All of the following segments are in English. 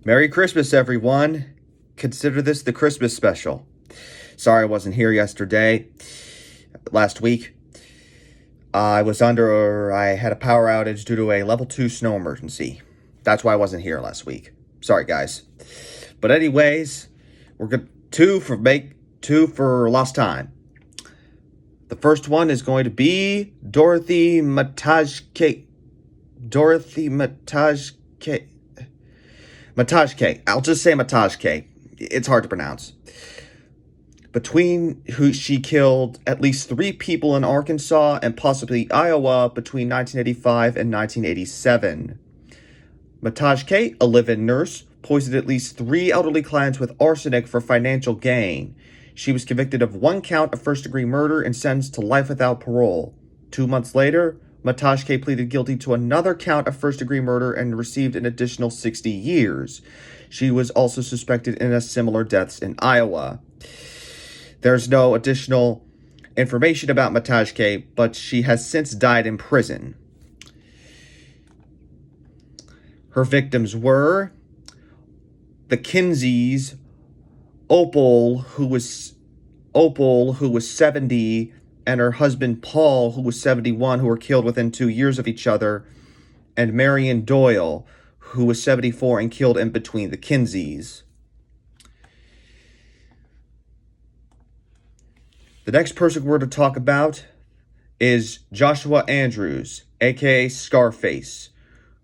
Merry Christmas, everyone. Consider this the Christmas special. Sorry I wasn't here last week. I had a power outage due to a level 2 snow emergency. That's why I wasn't here last week. Sorry, guys. But anyways, we're good. Two for lost time. The first one is going to be Dorothy Matajke. Matajke. I'll just say Matajke. It's hard to pronounce. She killed at least 3 people in Arkansas and possibly Iowa between 1985 and 1987. Matajke, a live-in nurse, poisoned at least 3 elderly clients with arsenic for financial gain. She was convicted of 1 count of first-degree murder and sentenced to life without parole. 2 months later, Matajke pleaded guilty to another count of first-degree murder and received an additional 60 years. She was also suspected in a similar deaths in Iowa. There's no additional information about Matajke, but she has since died in prison. Her victims were the Kinseys, Opal, who was 70, and her husband Paul, who was 71, who were killed within 2 years of each other, and Marian Doyle, who was 74 and killed in between the Kinseys. The next person we're to talk about is Joshua Andrews, aka Scarface,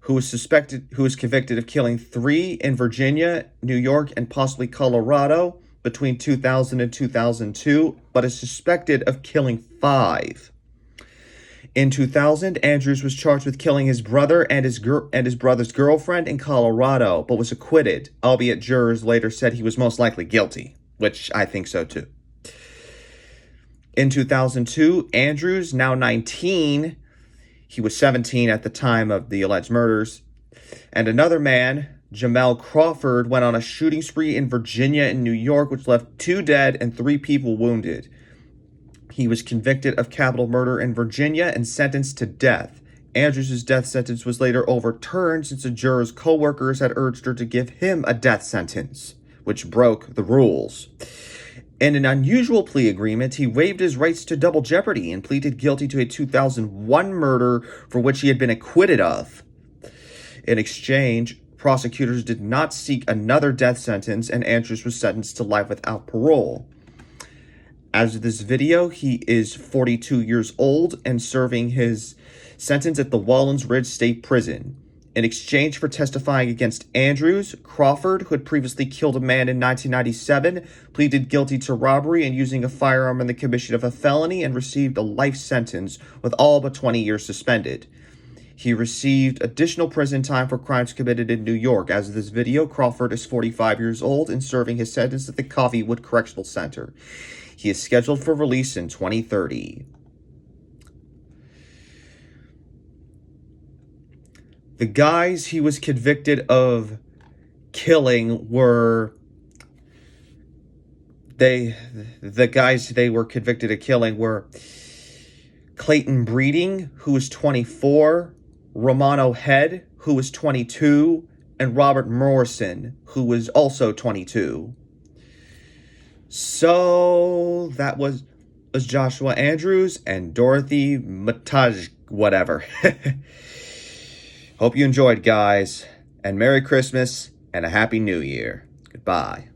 who was convicted of killing 3 in Virginia, New York, and possibly Colorado between 2000 and 2002, but is suspected of killing 5. In 2000, Andrews was charged with killing his brother and his brother's girlfriend in Colorado, but was acquitted, albeit jurors later said he was most likely guilty, which I think so too. In 2002, Andrews, now 19, he was 17 at the time of the alleged murders, and another man, Jamel Crawford, went on a shooting spree in Virginia and New York, which left 2 dead and 3 people wounded. He was convicted of capital murder in Virginia and sentenced to death. Andrews' death sentence was later overturned since a juror's co-workers had urged her to give him a death sentence, which broke the rules. In an unusual plea agreement, he waived his rights to double jeopardy and pleaded guilty to a 2001 murder for which he had been acquitted of. In exchange, prosecutors did not seek another death sentence, and Andrews was sentenced to life without parole. As of this video, he is 42 years old and serving his sentence at the Wallens Ridge State Prison. In exchange for testifying against Andrews, Crawford, who had previously killed a man in 1997, pleaded guilty to robbery and using a firearm in the commission of a felony and received a life sentence with all but 20 years suspended. He received additional prison time for crimes committed in New York. As of this video, Crawford is 45 years old and serving his sentence at the Coffeewood Correctional Center. He is scheduled for release in 2030. The guys he was convicted of killing were Clayton Breeding, who was 24, Romanno Head, who was 22, and Robert Morrison, who was also 22. So that was Joshua Andrews and Dorothy Matajke, whatever. Hope you enjoyed, guys, and Merry Christmas and a Happy New Year. Goodbye.